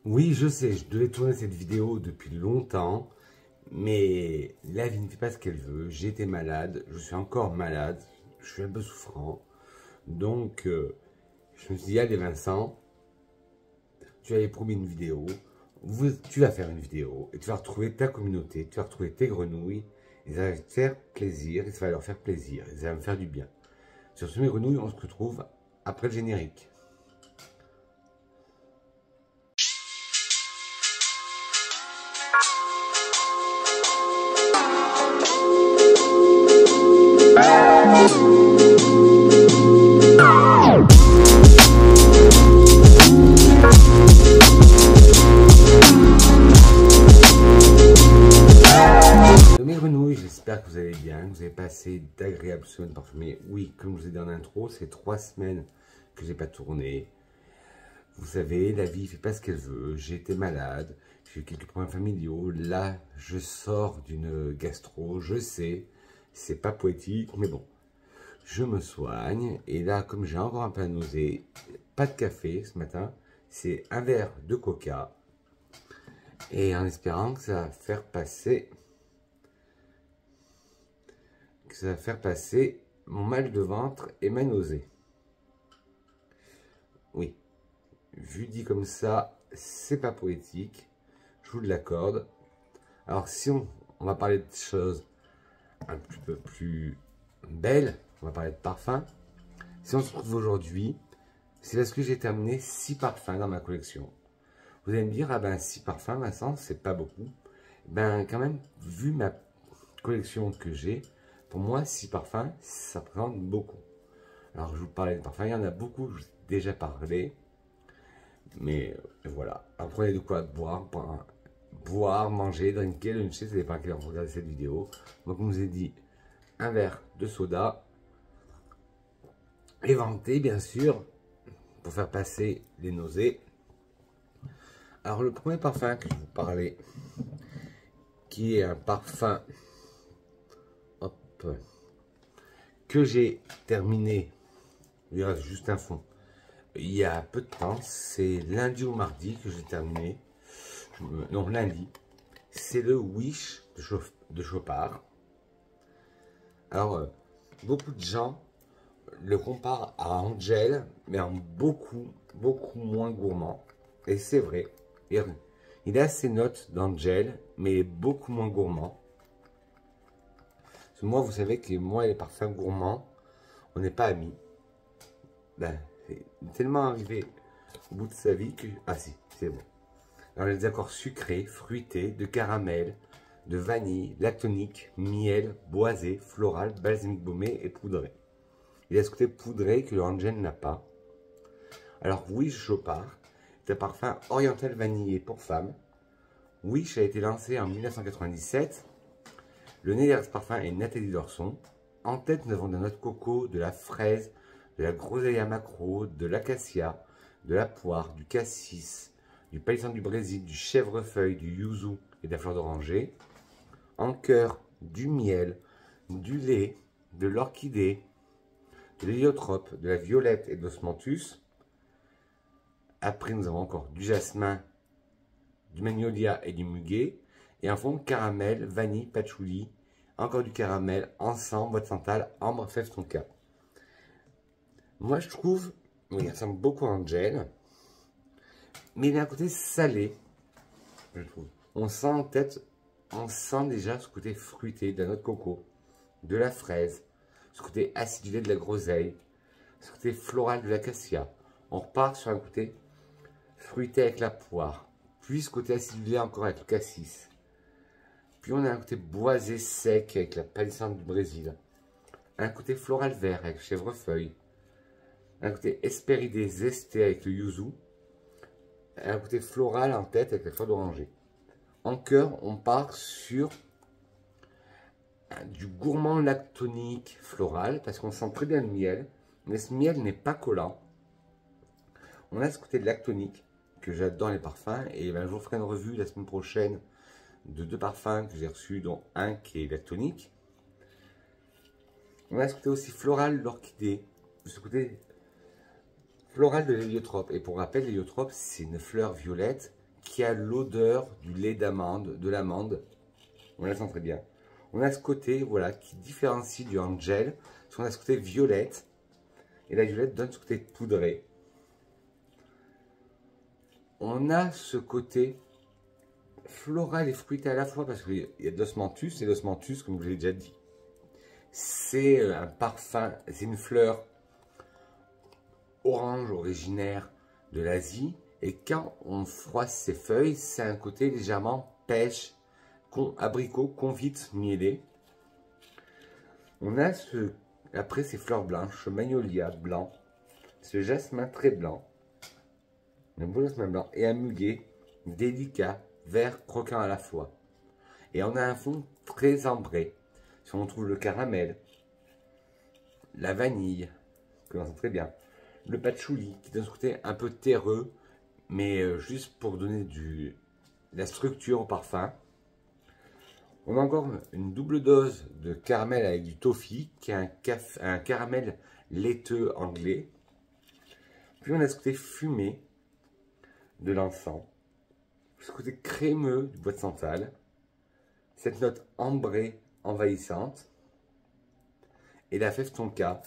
Oui, je sais, je devais tourner cette vidéo depuis longtemps, mais la vie ne fait pas ce qu'elle veut. J'ai été malade, je suis encore malade, je suis un peu souffrant. Donc, je me suis dit, allez Vincent, tu avais promis une vidéo, tu vas faire une vidéo, et tu vas retrouver ta communauté, tu vas retrouver tes grenouilles, et ça va te faire plaisir, et ça va leur faire plaisir, et ça va me faire du bien. Sur ce, mes grenouilles, on se retrouve après le générique. Mes grenouilles, j'espère que vous allez bien, que vous avez passé d'agréables semaines parfumées. Oui, comme je vous ai dit en intro, c'est 3 semaines que j'ai pas tourné. Vous savez, la vie fait pas ce qu'elle veut. J'ai été malade, j'ai eu quelques problèmes familiaux. Là, je sors d'une gastro, je sais, c'est pas poétique, mais bon. Je me soigne, et là, comme j'ai encore un peu la nausée, pas de café ce matin, c'est un verre de coca. Et en espérant que ça va faire passer... mon mal de ventre et ma nausée. Oui, vu dit comme ça, c'est pas poétique, je vous l'accorde. Alors si on va parler de choses un petit peu plus belles, on va parler de parfums. Si on se trouve aujourd'hui, c'est parce que j'ai terminé 6 parfums dans ma collection. Vous allez me dire, ah ben 6 parfums Vincent, c'est pas beaucoup. Ben quand même, vu ma collection que j'ai, pour moi 6 parfums, ça représente beaucoup. Alors je vous parlais de parfums, il y en a beaucoup, je vous ai déjà parlé. Mais voilà, alors prenez de quoi boire, manger, drinker, luncher, ça dépend à quelle heure vous regardez cette vidéo. Donc on vous a dit un verre de soda, éventé bien sûr, pour faire passer les nausées. Alors le premier parfum que je vous parlais, qui est un parfum que j'ai terminé, il reste juste un fond, il y a peu de temps, c'est lundi ou mardi que j'ai terminé, non lundi, c'est le Wish de Chopard. Alors, beaucoup de gens le comparent à Angel, mais en beaucoup moins gourmand, et c'est vrai, il a ses notes d'Angel, mais il est beaucoup moins gourmand. Parce que moi, vous savez que moi et les parfums gourmands, on n'est pas amis. Ben, c'est tellement arrivé au bout de sa vie que... Ah si, c'est bon. Alors les accords sucrés, fruités, de caramel, de vanille, lactonique, miel, boisé, floral, balsamique baumé et poudré. Il a ce côté poudré que le Angel n'a pas. Alors Wish Chopard est un parfum oriental vanillé pour femmes. Wish a été lancé en 1997. Le nez derrière ce parfum est Nathalie Dorson. En tête, nous avons de la noix de coco, de la fraise, de la groseille à maquereau, de l'acacia, de la poire, du cassis, du palissandre du Brésil, du chèvrefeuille, du yuzu et de la fleur d'oranger. En cœur, du miel, du lait, de l'orchidée, de l'héliotrope, de la violette et de l'osmanthus. Après, nous avons encore du jasmin, du magnolia et du muguet. Et un fond de caramel, vanille, patchouli, encore du caramel, encens, bois de santal, ambre, fève tonka. Moi, je trouve, il ressemble beaucoup à Angel, mais il a un côté salé, je trouve. On sent en tête, on sent déjà ce côté fruité de la noix de coco, de la fraise, ce côté acidulé de la groseille, ce côté floral de l'acacia. On repart sur un côté fruité avec la poire, puis ce côté acidulé encore avec le cassis. Puis on a un côté boisé sec avec la palissandre du Brésil, un côté floral vert avec le chèvrefeuille, un côté hespéridé zesté avec le yuzu, un côté floral en tête avec la fleur d'oranger. En cœur, on part sur du gourmand lactonique floral, parce qu'on sent très bien le miel, mais ce miel n'est pas collant. On a ce côté lactonique, que j'adore les parfums, et ben, je vous ferai une revue la semaine prochaine de 2 parfums que j'ai reçus, dont un qui est lactonique. On a ce côté aussi floral de l'orchidée, ce côté floral de l'héliotrope. Et pour rappel, l'héliotrope, c'est une fleur violette qui a l'odeur du lait d'amande, de l'amande. On la sent très bien. On a ce côté, voilà, qui différencie du Angel. Parce qu'on a ce côté violette. Et la violette donne ce côté poudré. On a ce côté floral et fruité à la fois. Parce qu'il y a de l'osmanthus. Et l'osmanthus, comme je l'ai déjà dit, c'est un parfum. C'est une fleur orange originaire de l'Asie. Et quand on froisse ses feuilles, c'est un côté légèrement pêche, abricot, confite, mielé. On a après ces fleurs blanches, ce magnolia blanc, ce jasmin très blanc, un beau jasmin blanc et un muguet délicat, vert, croquant à la fois. Et on a un fond très ambré. Si on trouve le caramel, la vanille, que l'on sent très bien, le patchouli qui donne ce côté un peu terreux, mais juste pour donner de la structure au parfum. On a encore une double dose de caramel avec du toffee, qui est un caramel laiteux anglais. Puis on a ce côté fumé de l'encens, ce côté crémeux du bois de santal, cette note ambrée envahissante, et la fève tonka,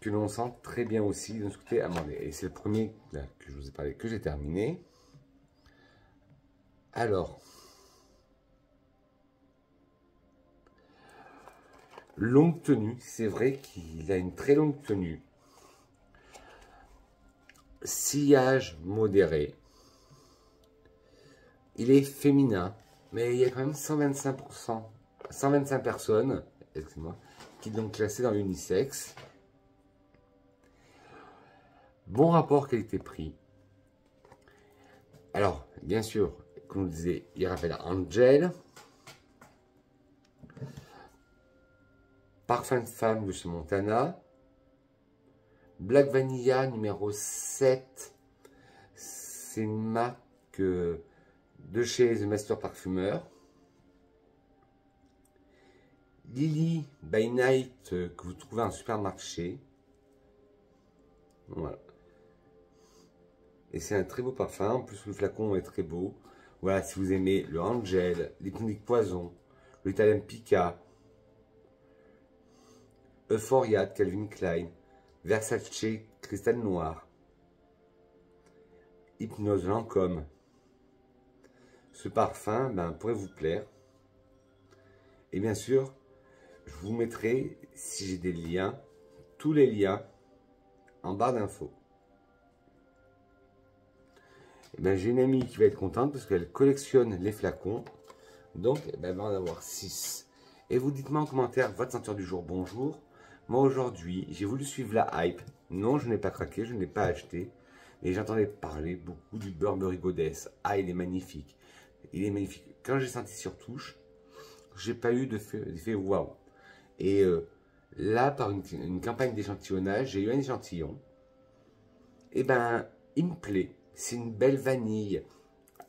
que l'on sent très bien aussi de ce côté amandé. Et c'est le premier là, que je vous ai parlé, que j'ai terminé. Alors, longue tenue, c'est vrai qu'il a une très longue tenue. Sillage modéré. Il est féminin, mais il y a quand même 125%, 125 personnes, excusez-moi, qui l'ont classé dans l'unisexe. Bon rapport qualité-prix. Alors, bien sûr, comme je disais, il rappelle Angel. Parfum de femme de chez Montana. Black Vanilla numéro 7. C'est une marque de chez The Master Parfumeur. Lily by Night que vous trouvez en supermarché. Voilà. Et c'est un très beau parfum. En plus, le flacon est très beau. Voilà, si vous aimez le Angel, les Toniques Poison, le Italian Pica, Euphoria de Calvin Klein, Versace Cristal Noir, Hypnose Lancôme. Ce parfum pourrait vous plaire. Et bien sûr, je vous mettrai, si j'ai des liens, tous les liens en barre d'infos. J'ai une amie qui va être contente parce qu'elle collectionne les flacons. Donc, elle va en avoir 6. Et vous dites-moi en commentaire votre senteur du jour, bonjour. Moi aujourd'hui, j'ai voulu suivre la hype. Non, je n'ai pas craqué, je n'ai pas acheté. Mais j'entendais parler beaucoup du Burberry Goddess. Ah, il est magnifique. Il est magnifique. Quand j'ai senti sur touche, j'ai pas eu d'effet waouh. Et là, par une campagne d'échantillonnage, j'ai eu un échantillon. Et il me plaît. C'est une belle vanille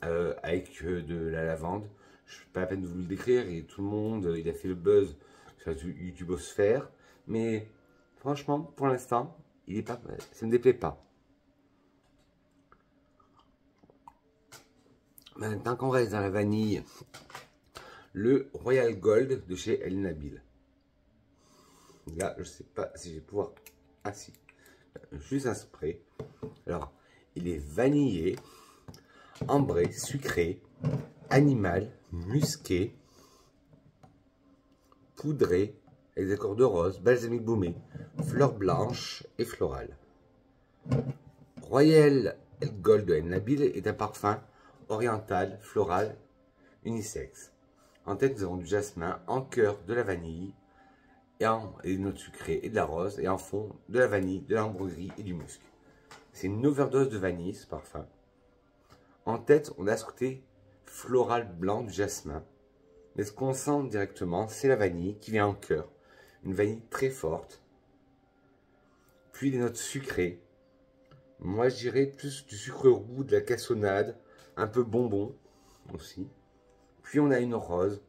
avec de la lavande. Je ne suis pas la peine de vous le décrire. Et tout le monde, il a fait le buzz sur YouTubeosphère. Mais franchement, pour l'instant, il est pas, ça ne me déplaît pas. Tant qu'on reste dans la vanille, le Royal Gold de chez El Nabil. Là, je ne sais pas si je vais pouvoir... Ah si, juste un spray. Alors, il est vanillé, ambré, sucré, animal, musqué, poudré, avec des accords de rose, balsamique baumé, fleurs blanches et florales. Royal Gold de El Nabil est un parfum oriental, floral, unisexe. En tête, nous avons du jasmin, en cœur de la vanille, et des notes sucrées et de la rose, et en fond de la vanille, de l'ambre gris et du musc. C'est une overdose de vanille, ce parfum. En tête, on a ce côté floral blanc du jasmin. Mais ce qu'on sent directement, c'est la vanille qui vient en cœur. Une vanille très forte. Puis des notes sucrées. Moi, je dirais plus du sucre roux, de la cassonade, un peu bonbon aussi. Puis on a une rose.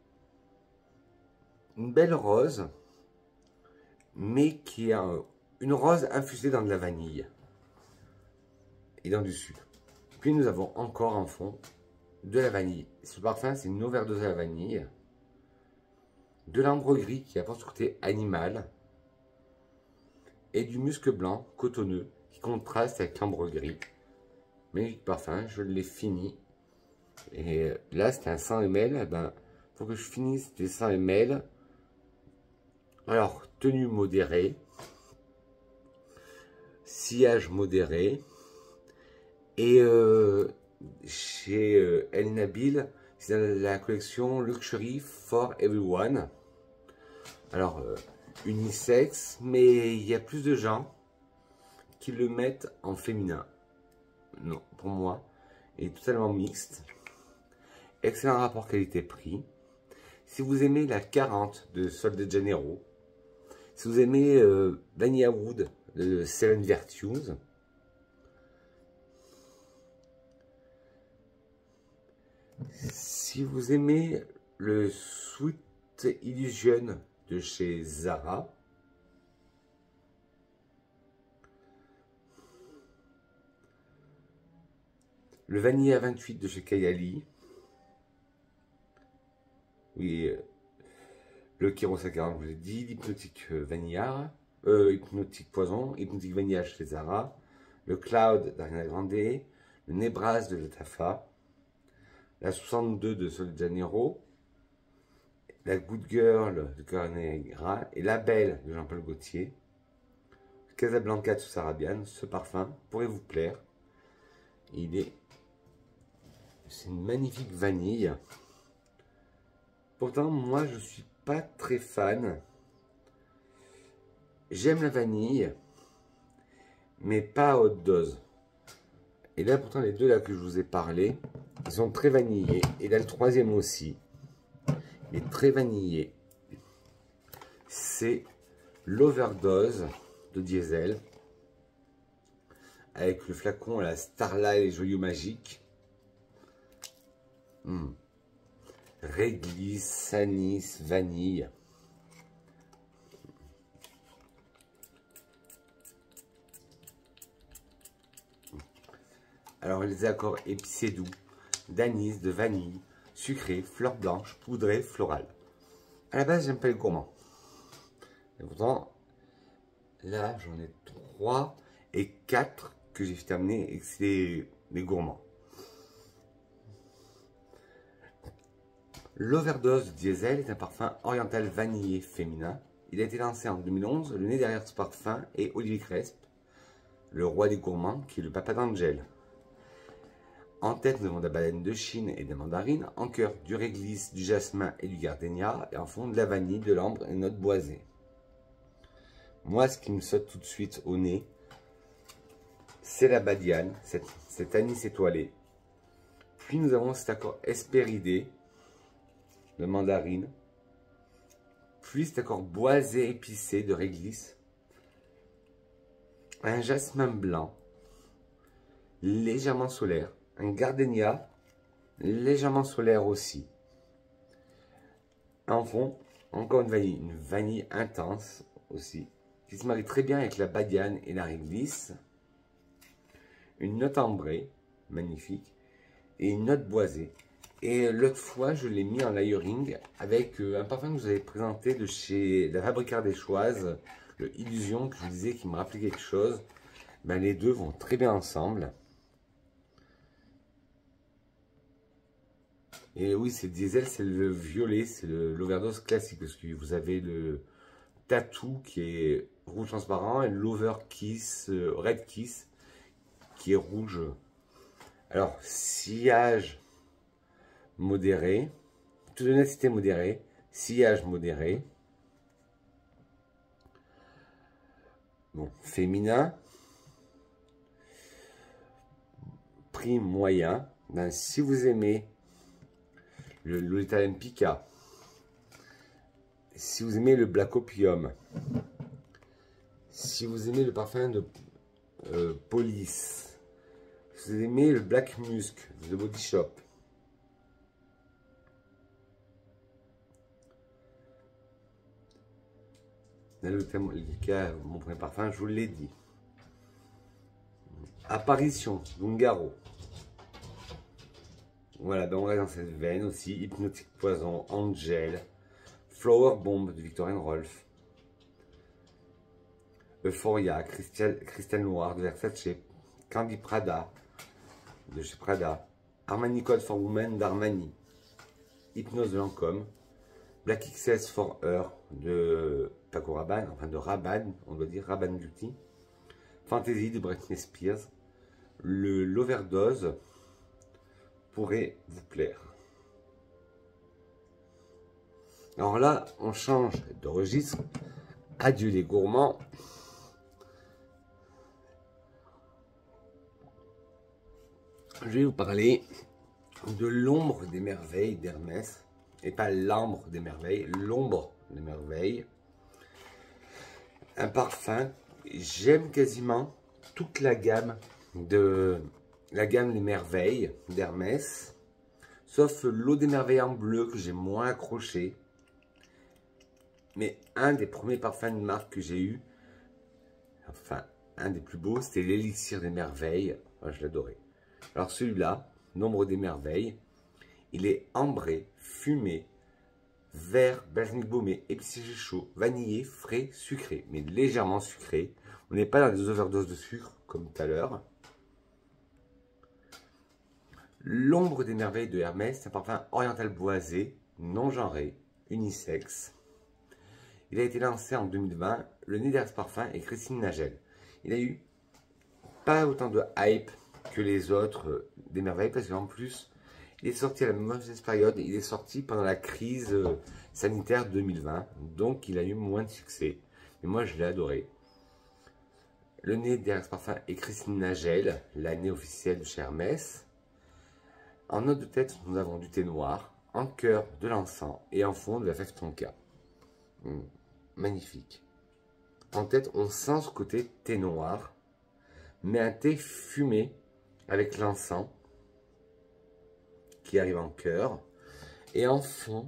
Une belle rose, mais qui est une rose infusée dans de la vanille et dans du sucre. Puis nous avons encore en fond de la vanille. Ce parfum, c'est une overdose à la vanille. De l'ambre gris qui apporte ce côté animal. Et du musc blanc cotonneux qui contraste avec l'ambre gris. Magnifique parfum, je l'ai fini. Et là, c'était un 100 ml. Ben, faut que je finisse des 100 ml. Alors, tenue modérée. Sillage modéré. Et chez El Nabil, c'est la collection Luxury for Everyone. Alors, unisexe, mais il y a plus de gens qui le mettent en féminin. Non, pour moi, il est totalement mixte. Excellent rapport qualité-prix. Si vous aimez la 40 de Sol de Janeiro, si vous aimez Vanilla Wood de Seven Virtues, si vous aimez le Sweet Illusion de chez Zara, le Vanilla 28 de chez Kayali, oui, le Kirosa 40, je vous l'ai dit, l'Hypnotique Vanilla, Hypnotique Poison, Hypnotique Vanilla chez Zara, le Cloud d'Ariana Grande, le Nebras de Latafa, la 62 de Sol de Janeiro, la Good Girl de Carnegra et la Belle de Jean-Paul Gaultier. Casablanca de Sarabian, ce parfum pourrait vous plaire. C'est une magnifique vanille. Pourtant, moi, je suis pas très fan. J'aime la vanille, mais pas à haute dose. Et là, pourtant, les deux là que je vous ai parlé, ils sont très vanillés. Et là, le troisième aussi, il est très vanillé. C'est l'Overdose de Diesel, avec le flacon à la Starlight et Joyaux Magique. Réglisse, anis, vanille. Alors les accords épicés doux, d'anis, de vanille, sucré, fleur blanche, poudrée, florale. À la base, j'aime pas les gourmands. Et pourtant, là, j'en ai 3 et 4 que j'ai terminé et que c'est les gourmands. L'Overdose Diesel est un parfum oriental vanillé féminin. Il a été lancé en 2011. Le nez derrière ce parfum est Olivier Cresp, le roi des gourmands, qui est le papa d'Angel. En tête, nous avons de la baleine de Chine et des mandarines. En cœur, du réglisse, du jasmin et du gardénia. Et en fond, de la vanille, de l'ambre et une note boisée. Moi, ce qui me saute tout de suite au nez, c'est la badiane, cet anis étoilé. Puis nous avons cet accord hespéridé de mandarine. Puis cet accord boisé épicé de réglisse. Un jasmin blanc, légèrement solaire. Un gardénia, légèrement solaire aussi. En fond, encore une vanille intense aussi, qui se marie très bien avec la badiane et la réglisse. Une note ambrée, magnifique, et une note boisée. Et l'autre fois, je l'ai mis en layering avec un parfum que vous avez présenté de chez la Fabrica des Choises, le Illusion, que je vous disais qui me rappelait quelque chose. Ben, les deux vont très bien ensemble. Et oui, c'est Diesel, c'est le violet, c'est l'overdose classique, parce que vous avez le tattoo qui est rouge transparent et l'over kiss, red kiss, qui est rouge. Alors, sillage modéré, toute honnêteté modérée, sillage modéré. Bon, féminin, prix moyen. Ben, si vous aimez le Lolita Empika, si vous aimez le Black Opium, si vous aimez le parfum de Police, si vous aimez le Black Musk de Body Shop, mon premier parfum, je vous l'ai dit. Apparition, Lungaro. Voilà, ben on reste dans cette veine aussi. Hypnotique Poison, Angel, Flower Bomb de Victor Rolf, Euphoria, Cristal Noir de Versace, Candy Prada de chez Prada, Armani Code for Women d'Armani, Hypnose de Lancôme, Black XS for Her de Paco Rabanne, enfin de Rabanne, on doit dire Rabanne Beauty, Fantasy de Britney Spears, l'overdose pourrait vous plaire. Alors là, on change de registre. Adieu les gourmands. Je vais vous parler de l'ombre des merveilles d'Hermès. Et pas l'ambre des merveilles, l'ombre des merveilles. Un parfum, j'aime quasiment toute la gamme des merveilles d'Hermès. Sauf l'eau des merveilles en bleu que j'ai moins accroché. Mais un des premiers parfums de marque que j'ai eu, enfin un des plus beaux, c'était l'élixir des merveilles. Enfin, je l'adorais. Alors celui-là, l'ombre des merveilles, il est ambré, fumé, vert, balsamique baumé, épicé chaud, vanillé, frais, sucré, mais légèrement sucré. On n'est pas dans des overdoses de sucre comme tout à l'heure. L'ombre des merveilles de Hermès, c'est un parfum oriental boisé, non genré, unisexe. Il a été lancé en 2020. Le nez derrière ce parfum est Christine Nagel. Il a eu pas autant de hype que les autres des merveilles parce qu'en plus, il est sorti à la mauvaise période. Il est sorti pendant la crise sanitaire 2020. Donc, il a eu moins de succès. Mais moi, je l'ai adoré. Le nez derrière ce parfum est Christine Nagel, la nez officielle de chez Hermès. En note de tête, nous avons du thé noir, en cœur de l'encens et en fond de la fève tonka. Magnifique. En tête, on sent ce côté thé noir, mais un thé fumé avec l'encens qui arrive en cœur. Et en fond,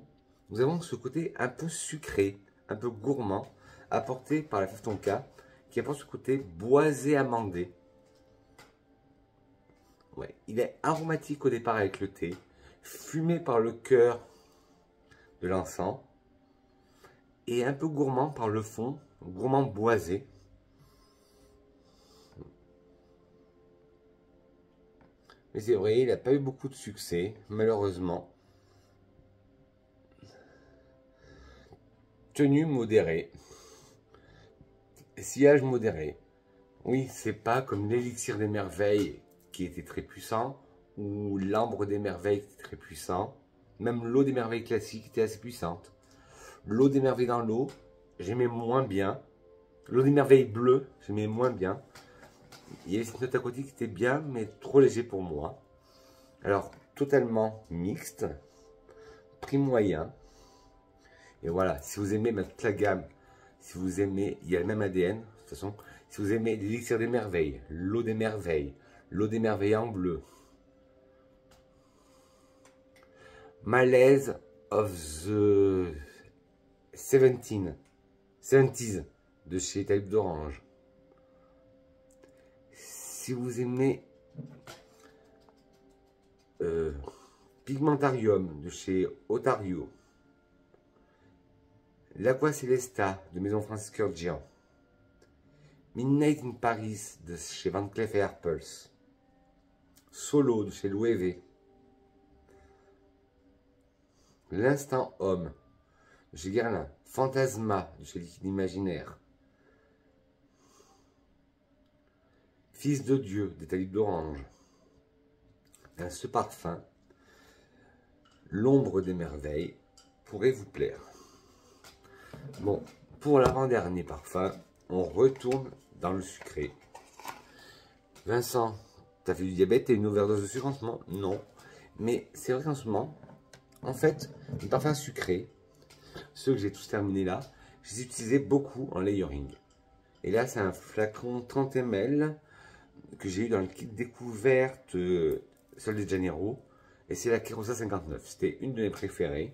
nous avons ce côté un peu sucré, un peu gourmand, apporté par la fève tonka, qui apporte ce côté boisé amandé. Ouais, il est aromatique au départ avec le thé, fumé par le cœur de l'encens, et un peu gourmand par le fond, gourmand boisé. Mais c'est vrai, il n'a pas eu beaucoup de succès, malheureusement. Tenue modérée. Sillage modéré. Oui, c'est pas comme l'élixir des merveilles qui était très puissant, ou l'ambre des merveilles qui était très puissant. Même l'eau des merveilles classique était assez puissante. L'eau des merveilles dans l'eau, j'aimais moins bien. L'eau des merveilles bleues, j'aimais moins bien. Il y avait cette note à côté qui était bien, mais trop léger pour moi. Alors, totalement mixte. Prix moyen. Et voilà, si vous aimez toute la gamme, si vous aimez, il y a le même ADN, de toute façon. Si vous aimez l'élixir des merveilles, l'eau des merveilles en bleu, Malaise of the 70s de chez Talib d'Orange. Si vous aimez Pigmentarium de chez Otario, L'Aqua Celesta de Maison Francis Kurkdjian, Midnight in Paris de chez Van Cleef & Arpels, Solo de chez Loewe, L'Instant Homme de chez Guerlain, Fantasma de chez Liquide Imaginaire, Fils de Dieu des Talib d'Orange. Ce parfum, l'ombre des merveilles, pourrait vous plaire. Bon, pour l'avant-dernier parfum, on retourne dans le sucré. Vincent, t'as fait du diabète et une overdose de sucre en ce moment? Non. Mais c'est vrai qu'en ce moment, en fait, les parfums sucrés, ceux que j'ai tous terminés là, je les utilisais beaucoup en layering. Et là, c'est un flacon 30 ml que j'ai eu dans le kit découverte Sol de Janeiro. Et c'est la Kirosa 59. C'était une de mes préférées.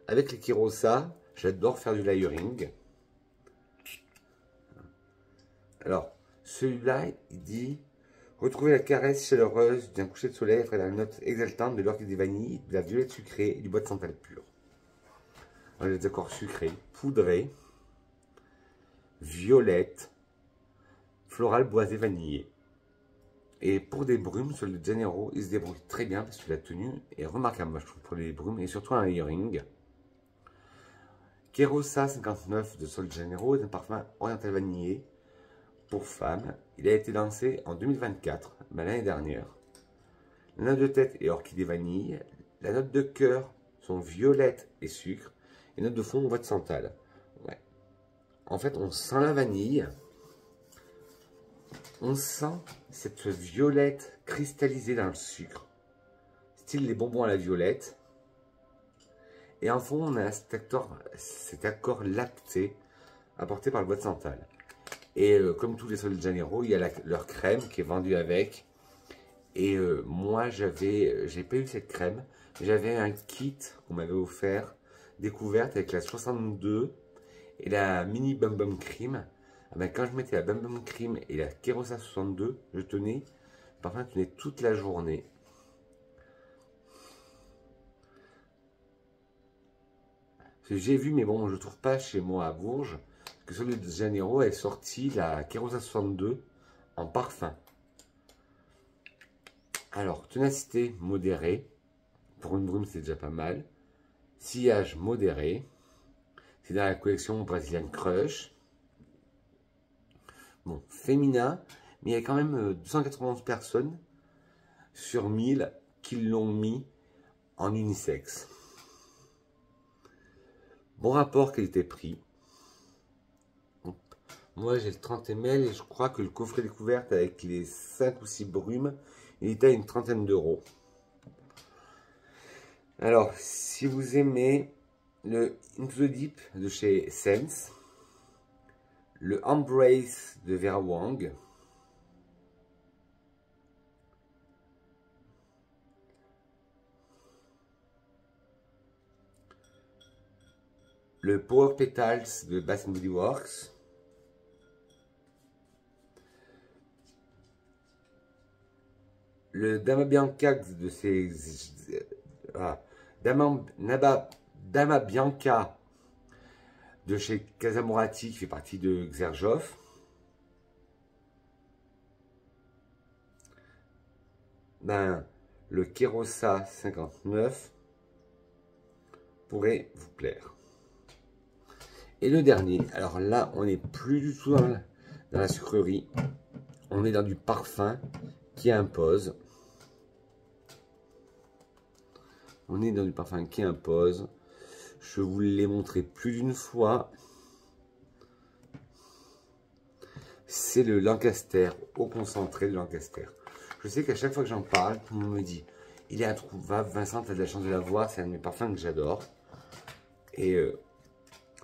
Avec les Kirosa, j'adore faire du layering. Alors, celui-là, il dit Retrouvez la caresse chaleureuse d'un coucher de soleil après la note exaltante de l'orchidée vanille, de la violette sucrée et du bois de santal pur. On a des accords sucrés, poudrés, violette, floral, boisé, vanillé. Et pour des brumes sur le Janeiro, il se débrouille très bien parce que la tenue est remarquable, moi je trouve, pour les brumes et surtout un layering. Querosa 59 de Sol Janeiro est un parfum oriental vanillé pour femmes. Il a été lancé en 2024, l'année dernière. La note de tête est orchidée vanille. La note de cœur sont violette et sucre. Et note de fond, bois de santal. Ouais. En fait, on sent la vanille. On sent cette violette cristallisée dans le sucre. Style les bonbons à la violette. Et en fond, on a cet accord lacté apporté par le bois de santal. Et comme tous les Sol de Janeiro, il y a leur crème qui est vendue avec. Et moi, j'ai pas eu cette crème. J'avais un kit qu'on m'avait offert, découverte avec la 62 et la mini Bum Bum Cream. Ah ben, quand je mettais la Bum Bum Cream et la Querosa 62, je tenais, le parfum tenait toute la journée. J'ai vu, mais bon, je ne trouve pas chez moi à Bourges, que Sol de Janeiro est sorti la Querosa 62 en parfum. Alors, ténacité modérée. Pour une brume, c'est déjà pas mal. Sillage modéré. C'est dans la collection Brazilian Crush. Bon, féminin, mais il y a quand même 291 personnes sur 1000 qui l'ont mis en unisexe. Bon rapport qualité-prix. Moi, j'ai le 30 ml et je crois que le coffret découverte avec les 5 ou 6 brumes, il était à une trentaine d'euros. Alors, si vous aimez le Into the Deep de chez Sense, le Embrace de Vera Wang, le Power Petals de Bath Body Works, le Dama Bianca de ces Dama Bianca de chez Casamorati qui fait partie de Xerjoff. Ben, le Querosa 59 pourrait vous plaire. Et le dernier, alors là, on n'est plus du tout dans la sucrerie. On est dans du parfum qui impose. On est dans du parfum qui impose. Je vous l'ai montré plus d'une fois. C'est le Lancaster, au concentré de Lancaster. Je sais qu'à chaque fois que j'en parle, tout le monde me dit « Il est introuvable, Vincent, tu as de la chance de l'avoir, c'est un de mes parfums que j'adore. » Et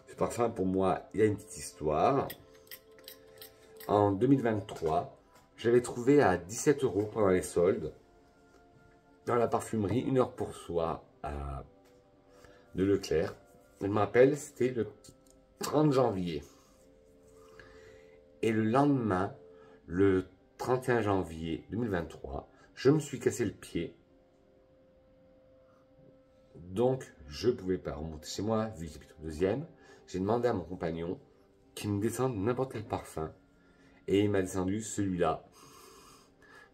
ce parfum, pour moi, il a une petite histoire. En 2023, j'avais trouvé à 17 € pendant les soldes, dans la parfumerie, 1 heure pour soi, de Leclerc. Je me rappelle, c'était le 30 janvier. Et le lendemain, le 31 janvier 2023, je me suis cassé le pied. Donc, je ne pouvais pas remonter chez moi, vu que j'habite au deuxième. J'ai demandé à mon compagnon qu'il me descende n'importe quel parfum. Et il m'a descendu celui-là.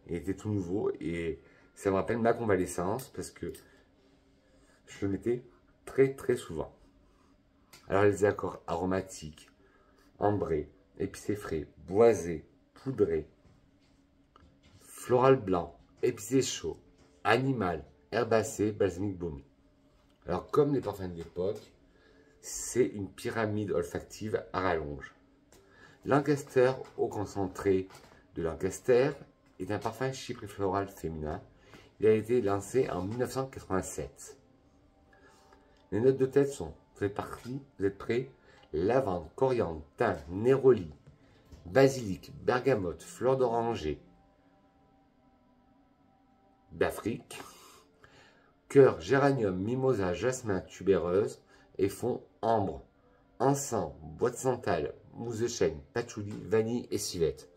Il était tout nouveau et ça me rappelle ma convalescence parce que je le mettais très très souvent. Alors les accords aromatiques, ambré, épicé frais, boisé, poudré, floral blanc, épicé chaud, animal, herbacé, balsamique baume. Alors comme les parfums de l'époque, c'est une pyramide olfactive à rallonge. Lancaster au concentré de Lancaster est un parfum chypre et floral féminin. Il a été lancé en 1987. Les notes de tête sont, vous êtes prêts? Lavande, coriandre, thym, néroli, basilic, bergamote, fleur d'oranger, d'Afrique, cœur, géranium, mimosa, jasmin, tubéreuse et fond ambre, encens, bois de santal, mousse de chêne, patchouli, vanille et civette.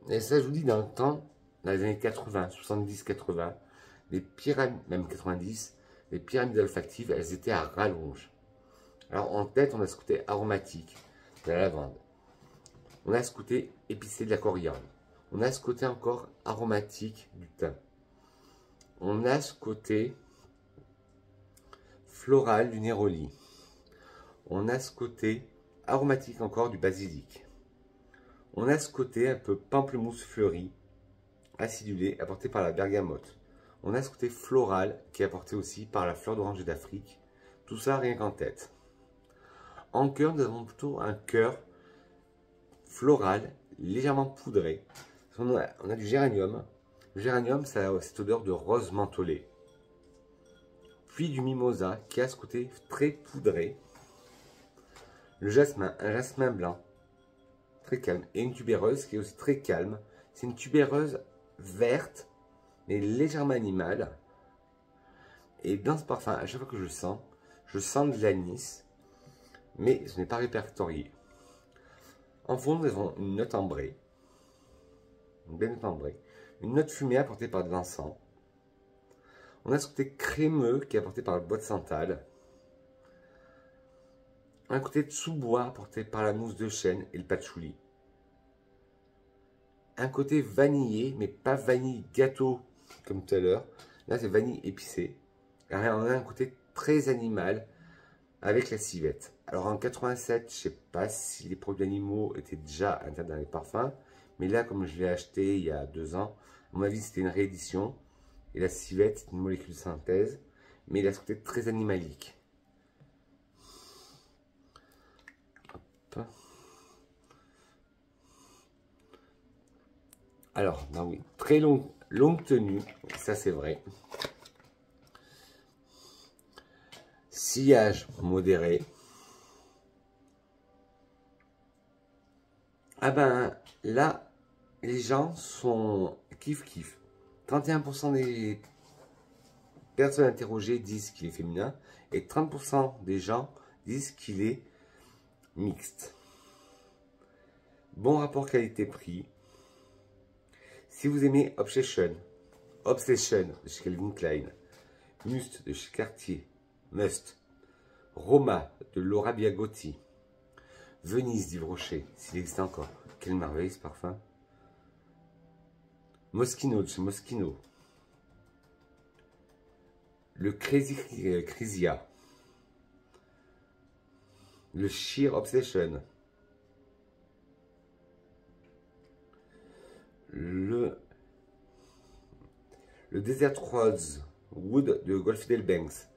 Et ça, je vous dis, dans le temps, dans les années 80, 70, 80, les pyramides, même 90, les pyramides olfactives, elles étaient à rallonge. Alors en tête, on a ce côté aromatique de la lavande. On a ce côté épicé de la coriandre. On a ce côté encore aromatique du thym. On a ce côté floral du néroli. On a ce côté aromatique encore du basilic. On a ce côté un peu pamplemousse fleuri, acidulé, apporté par la bergamote. On a ce côté floral qui est apporté aussi par la fleur d'oranger d'Afrique. Tout ça rien qu'en tête. En cœur, nous avons plutôt un cœur floral, légèrement poudré. On a du géranium. Le géranium, ça a cette odeur de rose mentholée. Puis du mimosa qui a ce côté très poudré. Le jasmin, un jasmin blanc, très calme. Et une tubéreuse qui est aussi très calme. C'est une tubéreuse verte, mais légèrement animale. Et dans ce parfum, à chaque fois que je sens de l'anis, mais ce n'est pas répertorié. En fond, nous avons une note ambrée, une belle note ambrée, une note fumée apportée par de l'encens. On a ce côté crémeux qui est apporté par le bois de santal. Un côté de sous-bois apporté par la mousse de chêne et le patchouli. Un côté vanillé, mais pas vanille gâteau comme tout à l'heure. Là, c'est vanille épicée. Et on a un côté très animal avec la civette. Alors en 87, je ne sais pas si les produits animaux étaient déjà intégrés dans les parfums. Mais là, comme je l'ai acheté il y a 2 ans, à mon avis, c'était une réédition. Et la civette, c'est une molécule de synthèse. Mais il a ce côté très animalique. Hop. Alors, ben oui, très longue tenue, ça c'est vrai. Sillage modéré. Ah ben là, les gens sont kiff. 31% des personnes interrogées disent qu'il est féminin et 30% des gens disent qu'il est mixte. Bon rapport qualité-prix. Si vous aimez Obsession de chez Calvin Klein, Must de chez Cartier, Roma de Laura Biagotti, Venise d'Yves Rocher, s'il existe encore, quelle merveille ce parfum, Moschino de chez Moschino, le Crazy Chrysia, le Sheer Obsession, le Desert Rose Wood de Goldfield Banks.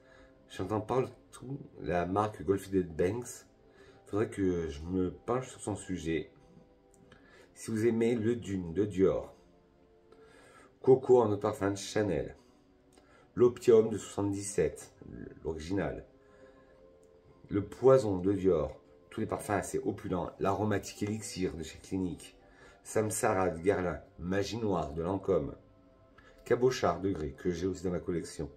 J'entends partout la marque Goldfield Banks. Il faudrait que je me penche sur son sujet. Si vous aimez le Dune de Dior, Coco en eau parfum de Chanel, l'Opium de 77, l'original, le Poison de Dior, tous les parfums assez opulents, l'aromatique Elixir de chez Clinique, Samsara de Guerlain, Magie Noire de Lancôme, Cabochard de Grès que j'ai aussi dans ma collection,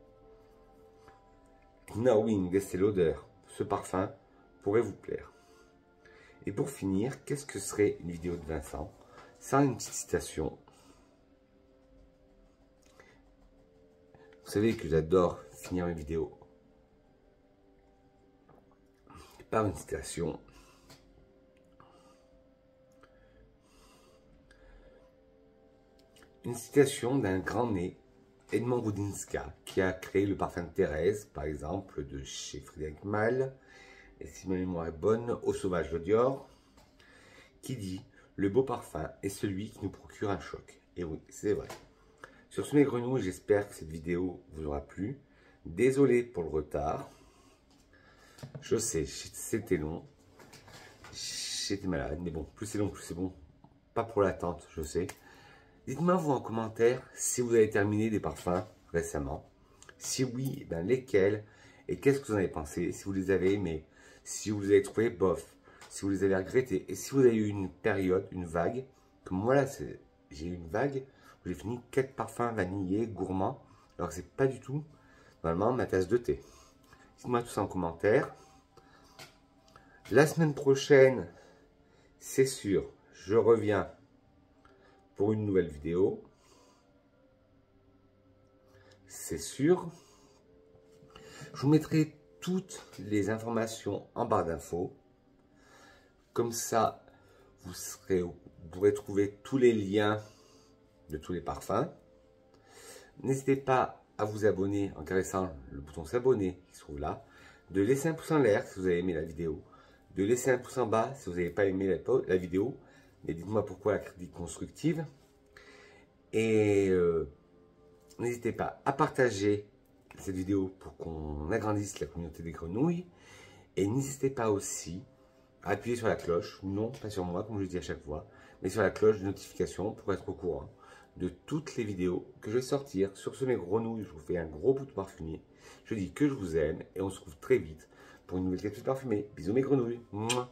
Knowing d'Estée Lauder. Ce parfum pourrait vous plaire. Et pour finir, qu'est-ce que serait une vidéo de Vincent sans une petite citation? Vous savez que j'adore finir mes vidéos par une citation. Une citation d'un grand nez, Edmond Rudinska, qui a créé le parfum de Thérèse, par exemple, de chez Frédéric Malle, et si ma mémoire est bonne, Au Sauvage de Dior, qui dit « Le beau parfum est celui qui nous procure un choc ». Et oui, c'est vrai. Sur ce, mes grenouilles, j'espère que cette vidéo vous aura plu. Désolé pour le retard. Je sais, c'était long. J'étais malade, mais bon, plus c'est long, plus c'est bon. Pas pour l'attente, je sais. Dites-moi vous en commentaire si vous avez terminé des parfums récemment. Si oui, ben lesquels et qu'est-ce que vous en avez pensé. Si vous les avez aimés, si vous les avez trouvés bof, si vous les avez regrettés et si vous avez eu une période, une vague, comme moi là, j'ai eu une vague où j'ai fini 4 parfums vanillés, gourmands, alors que c'est pas du tout normalement ma tasse de thé. Dites-moi tout ça en commentaire. La semaine prochaine, c'est sûr, je reviens pour une nouvelle vidéo. C'est sûr. Je vous mettrai toutes les informations en barre d'infos. Comme ça, vous pourrez trouver tous les liens de tous les parfums. N'hésitez pas à vous abonner en caressant le bouton s'abonner qui se trouve là. De laisser un pouce en l'air si vous avez aimé la vidéo. De laisser un pouce en bas si vous n'avez pas aimé la vidéo. Mais dites-moi pourquoi la critique constructive. Et n'hésitez pas à partager cette vidéo pour qu'on agrandisse la communauté des grenouilles. Et n'hésitez pas aussi à appuyer sur la cloche, non pas sur moi comme je le dis à chaque fois, mais sur la cloche de notification pour être au courant de toutes les vidéos que je vais sortir. Sur ce mes grenouilles, je vous fais un gros bout de parfumier. Je dis que je vous aime et on se retrouve très vite pour une nouvelle capsule parfumée. Bisous mes grenouilles. Mouah.